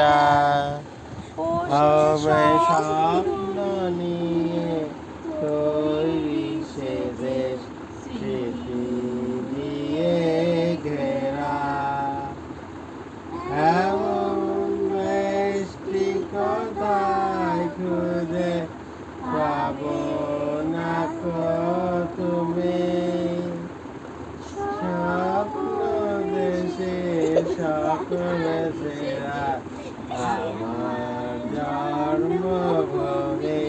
ঘেরা হবে স্বপ্ন নিয়ে তৈরি সে দেশ স্মৃতি দিয়ে ঘেরা এমন মিষ্টি কথায় খুঁজে পাবো না কো তুমি স্বপ্ন দেশে সকলে সেরা আমার জন্মভূমি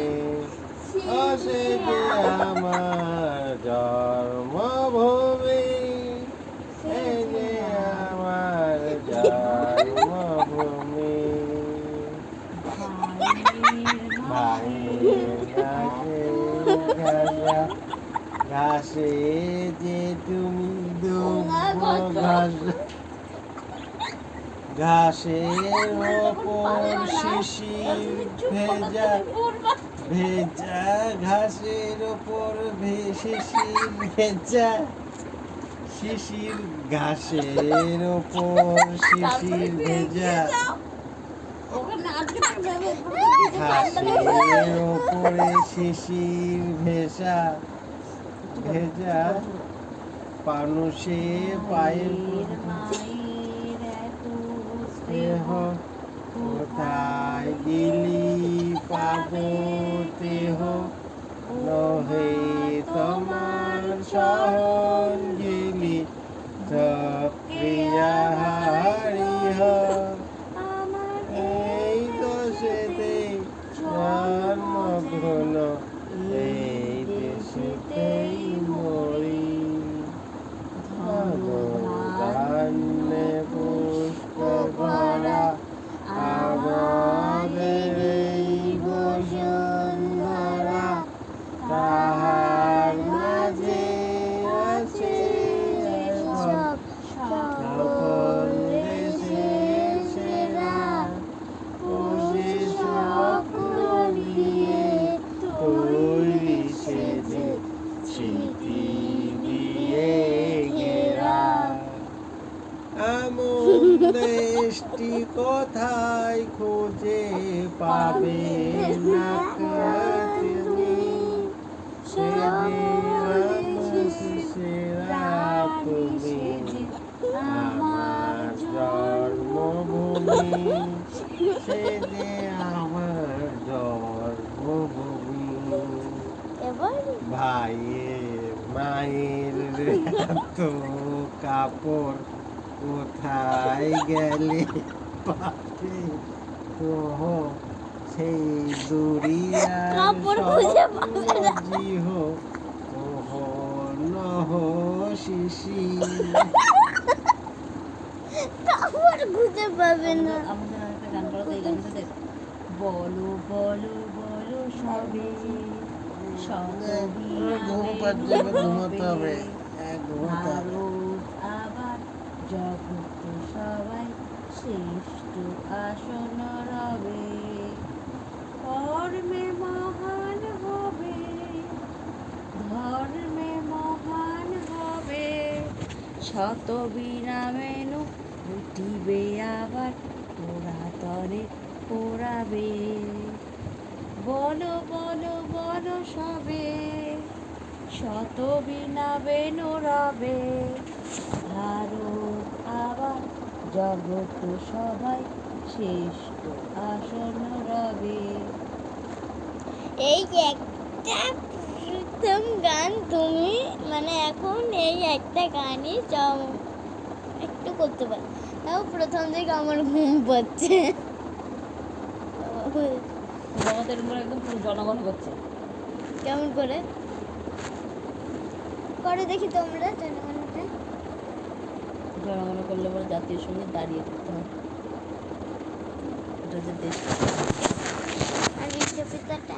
ও সে যে আমার জন্মভূমি এই যে আমার জন্মভূমি ভাইয়ের ঘাসে যে তুমি ঘাস ঘাসের ওপর শিশির ভেজা ভেজা ঘাসের ওপর শিশির ভেজা শিশির ঘাসের ওপর শিশির ভেজা ঘাসের ওপরে শিশির ভেজা ভেজা পানুষে পায়ের দেহ কোথায় গেলি পাবো দেহ নহে তোমার শহর গেলি সক্রিয়া হারিহ এই দোষেতে জন্মগ্রহণ এই দেশেতেই মরি ধান্যে পুষ্প ভরা আমাদের এই বসুন্ধরা তাহার মাঝে আছে সকল দেশের সেরা খুশি স্বপ্ন নিয়ে তৈরি সে যে স্মৃতি দিয়ে ঘেরা এমন দেশটি কোথায় খুঁজে পাবে না তুমি সে সেরা তুমি আমার জন্মভূমি সে যে আমার জন্মভূমি ভাইয়ের মায়ের এত কাপড় কোথায় গেলে পাবে তোহ সেই দুরিয়ার জিহ ওহ নহ শিশি কাপড় খুঁজে পাবে না আমাদের একটা গান করো তো এই গানটা দেখ বলো বলো বলো সবে ঘুমাতে হবে আবার জগৎ সবাই শ্রেষ্ঠ আসন রবে কর্মে মহান হবে ধর্মে মহান হবে শত বিনামেনু উঠিবে আবার পুরাতনে পোড়াবে বলো বলো বলো সবে শত বিনাবেনু রবে ভারত আবার জগৎ সবাই শ্রেষ্ঠ আসন রবে এই একটা প্রথম গান তুমি মানে এখন এই একটা গানই একটু করতে পারো তাও প্রথম থেকে আমার ঘুম পাচ্ছে আমাদের উপর একদম পুরো জনগণ করছে কেমন করে করে দেখি তোমরা জনগণটা জনগণ করলে পরে জাতীয় সঙ্গীত দাঁড়িয়ে করতে হয় এটা যে দেশ আর বিশ্বপিতাটা